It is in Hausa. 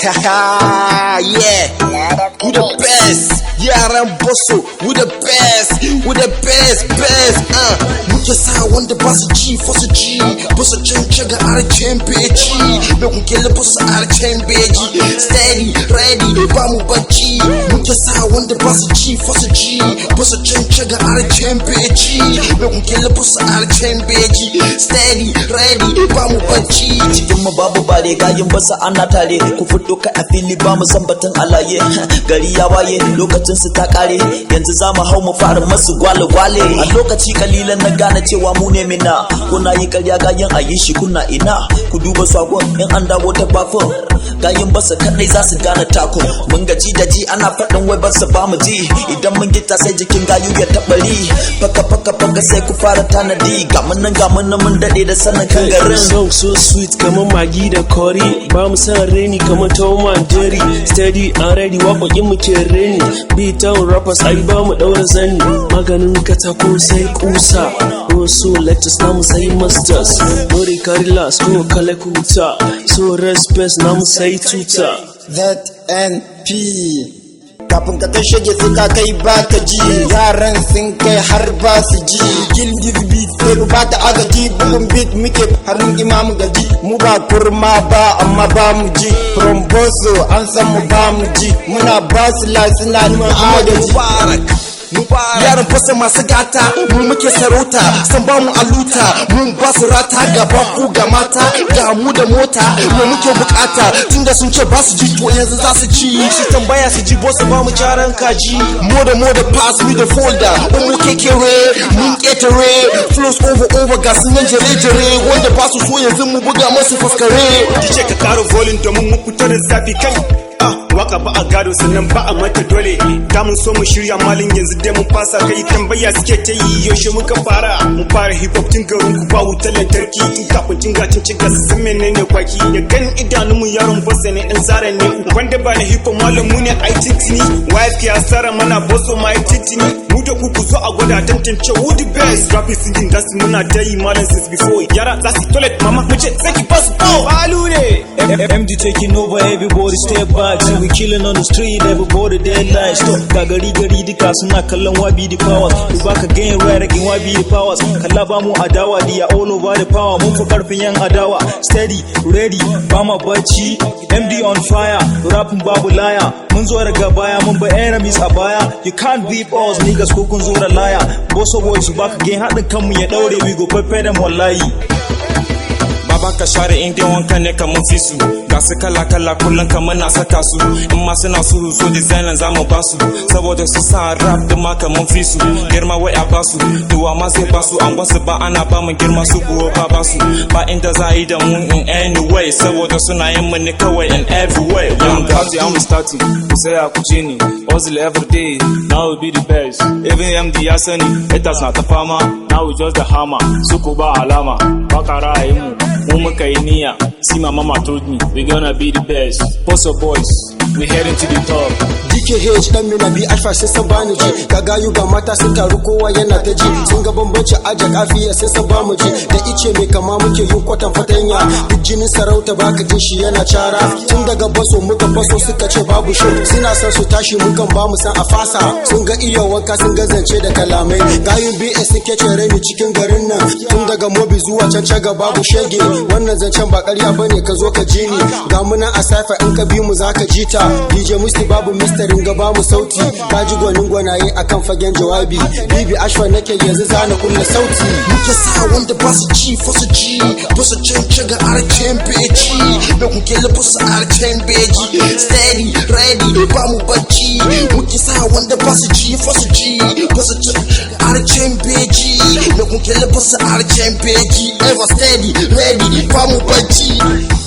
Haha, yeah, we the best. Yaran bosso, we the best. We the best. Muke sa wanda ba su ji fa su ji, ba su cancaga arcen beji, me kuke le bosu arcen beji. Steady, ready, ba mu bacci. Muke sa wanda ba su ji fa su ji, ba su cancaga arcen beji, me kuke le bosu arcen beji. Steady, ready, ba mu bacci. Cikin mu babu bare gayin basa ana tare, ku fito ka a fili ba mu zambatin alaye. Gari ya waye lokacin su ta kare, yanzu za mu hau mu fara masu gwale-gwale. A lokaci kalilan na gane cewa mu ne mina, kuna yi karya gayin a yi shi kuna ina. Ku duba swagon in an dawo ta bafin, gayin basa kadai za su gane takun. Mun gaji da ji ana faɗin wai basa ba mu ji, idan mun gita sai jikin gayu ya taɓari. Faka sai ku fara tanadi, ga mun nan mun daɗe da sanin kan garin. So sweet kamar magi da kori, ba mu san reni kamar Tom and Jerry. Steady and ready waƙoƙin mu ke reni, beat-down rappers ai ba mu ɗaura zani. Maganin katako sai kusa, so lectures namu sai masters. Nori karilas ko kale kuta, so respect namu sai tuta. ZNP kafin ka shige suka kai baka ji, yaran sun kai har ba su ji. Kill this beat sai ba ta agaji, bugun beat muke harin imamu gaji. Mu ba kurma ba amma ba mu ji, from boso an san mu ba mu ji. Muna ba su la suna neman agaji. Yaran fasa masu gata, mu muke sarauta, san ba mu aluta, mun ba su rata, gaba ku ga mata, ga mu da mota, mu muke bukata. Tunda sun ce ba su ji to yanzu za su ci, su tambaya su ji boss ba mu jaran kaji. Moda pass me the folder, mu kekere, mun ketare, flows over ga sun nan jere wanda ba su so yanzu mu buga masu faskare. Dice ka karo volume domin mu fitar da zafi kai. Waka ba a gado sannan ba a mata dole, da mun so mu shirya malin yanzu dai mun fasa. Kai tambaya suke ta yi yaushe muka fara, mu fara hip hop tun garin ku ba wutar lantarki. Tun kafin cin gasa sun menene kwaki, ya ganin idanun mu yaron bossa ne dan zara ne. Wanda ba na hip hop malam mu ne ai titini, wife ki asara mana bosso mai titini. Mu da ku so a gwada tantance who the best. Rap is singing gas muna dai malam since before. Yara za su toilet mama mu ce sai ki pass ball. Balu ne MD taking over, everybody step back. See we killing on the street, everybody dead lights. Stop, gari duka suna kallon wabi the powers. We back again, right again, wabi the powers. Kalla ba mu adawa, they are all over the power. Mun fi karfin yan adawa, steady, ready, ba ma bacci. MD on fire, rapping babu laya. Mun zo daga baya, mun ba enemies a baya. You can't beat us, niggas ko kun zo da laya. Bosso boys, back again, haɗin kanmu ya daure, we go prepare them wallahi. Baka share in dai wankan ne kaman fisu, ga su kala kullun kaman na saka su. In ma suna suru so design za mu ba su, saboda su sa rap din ma kaman fisu. Girma wai a ba su, duwa ma sai ba su, an wasu ba ana ba mu girma su kuwa ba su. Ba inda za yi da mu in any way, saboda suna yin mu ne kawai in every way. I'm party, I'm starting, ku sai a kuce ni, hustle every day, now we be the best. Even MD ya sani, haters na ta fama, now we just the hammer. Suku ba alama, baka ra'ayin mu. Muka yi niyya, see my mama told me we gonna be the best. Bosso boys, we heading to the top. DKH dan mina bi alfa sai san bani ji, ka gayu ga mata sun taru kowa yana ta ji. Sun ga bambanci aja kafiya sai san ba mu ji, da ice mai kama muke yin kwatan fatanya. Duk jinin sarauta baka jin shi yana cara, tun daga baso muka baso suka ce babu shi. Suna son su tashi mukan ba mu san a fasa, sun ga iya wanka sun ga zance da kalamai. Gayun BS suke cere ni cikin garin nan, tun daga mobi zuwa can caga babu shege. Wannan zancen ba ƙarya bane ka zo ka ji ni, ga muna a saifa in ka bi mu zaka ji ta. DJ Musti babu misterin ga ba mu sauti, ka ji gwanin gwanaye akan fagen jawabi. Bibi Ashwa nake yanzu zana kulla sauti. Muke sa wanda ba su ji fa su ji, ba su cancaga arcen beji, me kuke le su arcen beji. Steady, ready, ba mu bacci. Muke sa wanda ba su ji fa su ji, ba su cancaga arcen beji, me kuke le su arcen beji. Ever steady, ready, ba mu bacci.